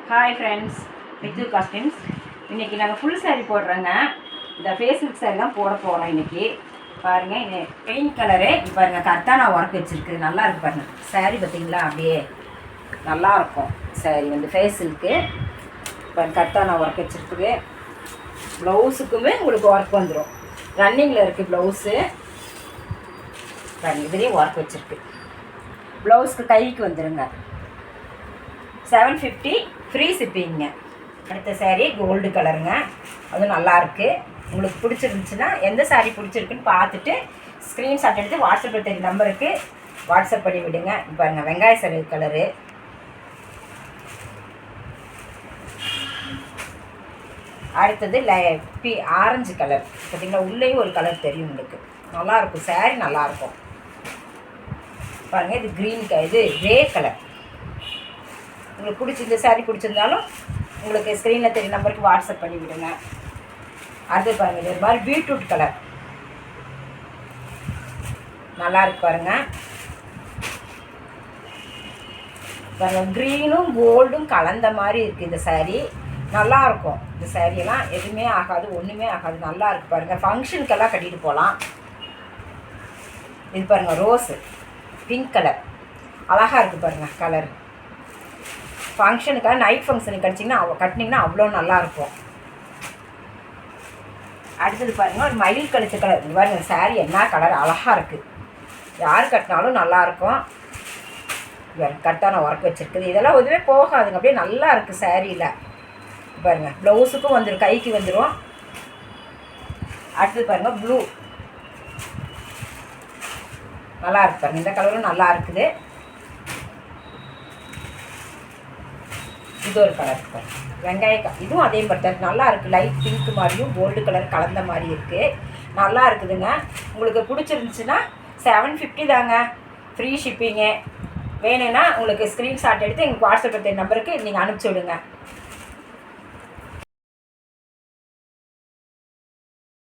Hi friends, Mithu costumes. இன்றைக்கி நாங்கள் full sari போடுறோங்க. இந்த ஃபேஸ்புக் சாரீ தான் போட போகிறோம் இன்றைக்கி. பாருங்கள், இது பெயிண்ட் கலரு. இப்போ பாருங்கள், கரெக்டாக நான் ஒர்க் வச்சுருக்கு. நல்லா இருக்குது பாருங்கள் சாரீ. பார்த்திங்களா, அப்படியே நல்லாயிருக்கும் சாரீ வந்து ஃபேஸுக்கு. இப்போ கரெக்டாக நான் ஒர்க் வச்சுருக்குது. ப்ளவுஸுக்குமே உங்களுக்கு ஒர்க் வந்துடும். ரன்னிங்கில் இருக்குது ப்ளவுஸு. பாருங்கள், இதுலேயும் ஒர்க் வச்சுருக்கு. ப்ளவுஸ்க்கு கைக்கு வந்துடுங்க. 750 ஃப்ரீ ஷிப்பிங்க. அடுத்த சாரீ கோல்டு கலருங்க. அதுவும் நல்லாயிருக்கு. உங்களுக்கு பிடிச்சிருந்துச்சுன்னா எந்த சாரீ பிடிச்சிருக்குன்னு பார்த்துட்டு ஸ்க்ரீன்ஷாட் எடுத்து வாட்ஸ்அப்பில் தெரிய நம்பருக்கு வாட்ஸ்அப் பண்ணி விடுங்க. இப்போ பாருங்கள், வெங்காய சாரீ கலரு. அடுத்தது ஆரஞ்சு கலர். பார்த்திங்கன்னா உள்ளேயும் ஒரு கலர் தெரியும் உங்களுக்கு. நல்லாயிருக்கும் சாரீ, நல்லாயிருக்கும். பாருங்கள், இது க்ரீன் இது கிரே கலர். உங்களுக்கு இந்த சாரீ பிடிச்சிருந்தாலும் உங்களுக்கு ஸ்க்ரீனில் தெரிய நம்பருக்கு வாட்ஸ்அப் பண்ணி விடுங்க. அடுத்து பாருங்கள், இது ஒரு மாதிரி பீட்ரூட் கலர். நல்லா இருக்கு பாருங்கள். பாருங்கள், க்ரீனும் கோல்டும் கலந்த மாதிரி இருக்குது இந்த சாரீ. நல்லாயிருக்கும். இந்த சாரியெல்லாம் எதுவுமே ஆகாது, ஒன்றுமே ஆகாது. நல்லா இருக்குது பாருங்கள். ஃபங்க்ஷனுக்கெல்லாம் கட்டிட்டு போகலாம். இது பாருங்கள், ரோஸு பிங்க் கலர். அழகாக இருக்குது பாருங்கள் கலர். ஃபங்க்ஷனுக்காக நைட் ஃபங்க்ஷனுக்கு கட்டினீங்கன்னா அவ்வளோ நல்லாயிருக்கும். அடுத்தது பாருங்கள், ஒரு மயில் கழுத்து கலர். இது பாருங்கள், சாரீ என்ன கலர் அழகாக இருக்குது. யார் கட்டினாலும் நல்லாயிருக்கும். கரெக்டான ஒர்க் வச்சுருக்குது. இதெல்லாம் எதுவுமே போகாதுங்க. அப்படியே நல்லா இருக்குது சாரியில். பாருங்கள், ப்ளவுஸுக்கும் வந்துடும், கைக்கு வந்துடும். அடுத்தது பாருங்கள், ப்ளூ நல்லா இருக்கு பாருங்கள். இந்த கலரும் நல்லா இருக்குது. இது ஒரு கலர் வெங்காய இதுவும் அதே மாதிரி நல்லா இருக்குது. லைட் பிங்க் மாதிரியும் கோல்டு கலர் கலந்த மாதிரி இருக்குது. நல்லா இருக்குதுங்க. உங்களுக்கு பிடிச்சிருந்துச்சுன்னா 750 தாங்க, ஃப்ரீ ஷிப்பிங்கு. வேணும்னா உங்களுக்கு ஸ்க்ரீன்ஷாட் எடுத்து எங்களுக்கு வாட்ஸ்அப் நம்பருக்கு நீங்கள் அனுப்பிச்சி விடுங்க.